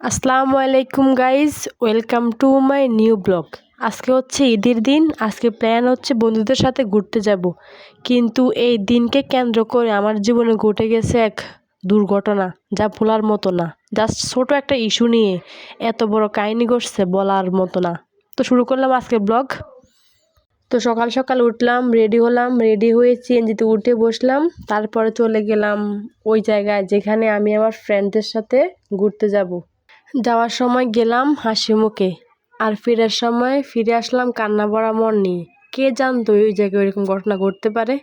আসসালামু আলাইকুম guys, welcome to my new blog. আজকে হচ্ছে ঈদের দিন। আজকে প্ল্যান হচ্ছে বন্ধুদের সাথে ঘুরতে যাব, কিন্তু এই দিনকে কেন্দ্র করে আমার জীবনে ঘটে গেছে এক দুর্ঘটনা, যা ভোলার মতো না। জাস্ট ছোট একটা ইস্যু নিয়ে এত বড় কাহিনী ঘটছে, বলার মতো না। তো শুরু করলাম আজকে ব্লগ। তো সকাল সকাল উঠলাম, রেডি হলাম, রেডি হয়ে সিএনজিতে উঠে বসলাম। তারপরে চলে গেলাম ওই জায়গায় যেখানে আমি আমার ফ্রেন্ডদের সাথে ঘুরতে যাব। যাওয়ার সময় গেলাম হাসি মুখে, আর ফেরার সময় ফিরে আসলাম কান্না ভরা মন নিয়ে। কে জানতো ওই জায়গায় এরকম ঘটনা ঘটতে পারে।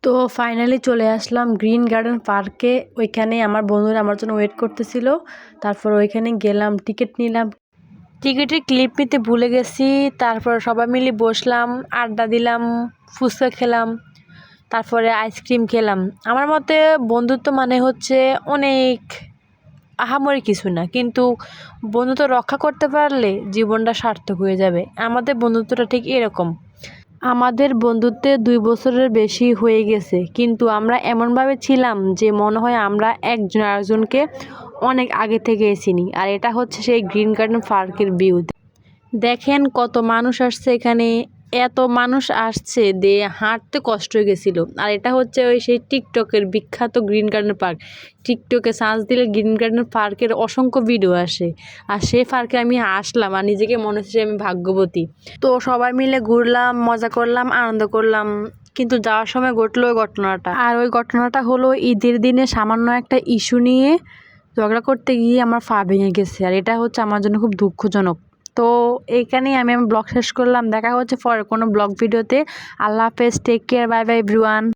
তো ফাইনালি চলে আসলাম গ্রিন গার্ডেন পার্কে। ওইখানে আমার বন্ধুরা আমার জন্য ওয়েট করতেছিল। তারপর ওইখানে গেলাম, টিকিট নিলাম। টিকিটের ক্লিপ নিতে ভুলে গেছি। তারপর সবাই মিলে বসলাম, আড্ডা দিলাম, ফুচকা খেলাম, তারপরে আইসক্রিম খেলাম। আমার মতে বন্ধুত্ব মানে হচ্ছে অনেক আহামরি কিছু না, কিন্তু বন্ধুত্ব রক্ষা করতে পারলে জীবনটা সার্থক হয়ে যাবে। আমাদের বন্ধুত্বটা ঠিক এরকম। আমাদের বন্ধুত্বে 2 বছরের বেশি হয়ে গেছে, কিন্তু আমরা এমনভাবে ছিলাম যে মনে হয় আমরা একজন আরেকজনকে অনেক আগে থেকে চিনি। আর এটা হচ্ছে সেই গ্রিন গার্ডেন পার্কের ভিউ। দেখেন কত মানুষ আসছে এখানে। এত মানুষ আসছে দিয়ে হাঁটতে কষ্ট হয়ে গেছিলো। আর এটা হচ্ছে ওই সেই টিকটকের বিখ্যাত গ্রিন গার্ডেন পার্ক। টিকটকে সার্চ দিলে গ্রিন গার্ডেন পার্কের অসংখ্য ভিডিও আসে। আর সেই পার্কে আমি আসলাম আর নিজেকে মনে হচ্ছে আমি ভাগ্যবতী। তো সবাই মিলে ঘুরলাম, মজা করলাম, আনন্দ করলাম। কিন্তু যাওয়ার সময় ঘটলো ওই ঘটনাটা। আর ওই ঘটনাটা হলো ঈদের দিনে সামান্য একটা ইস্যু নিয়ে ঝগড়া করতে গিয়ে আমার পা ভেঙে গেছে। আর এটা হচ্ছে আমার জন্য খুব দুঃখজনক। তো এইখানেই আমি ব্লগ শেষ করলাম। দেখা হচ্ছে পরে কোনো ব্লগ ভিডিওতে। আল্লাহ হাফেজ, take care, bye bye everyone.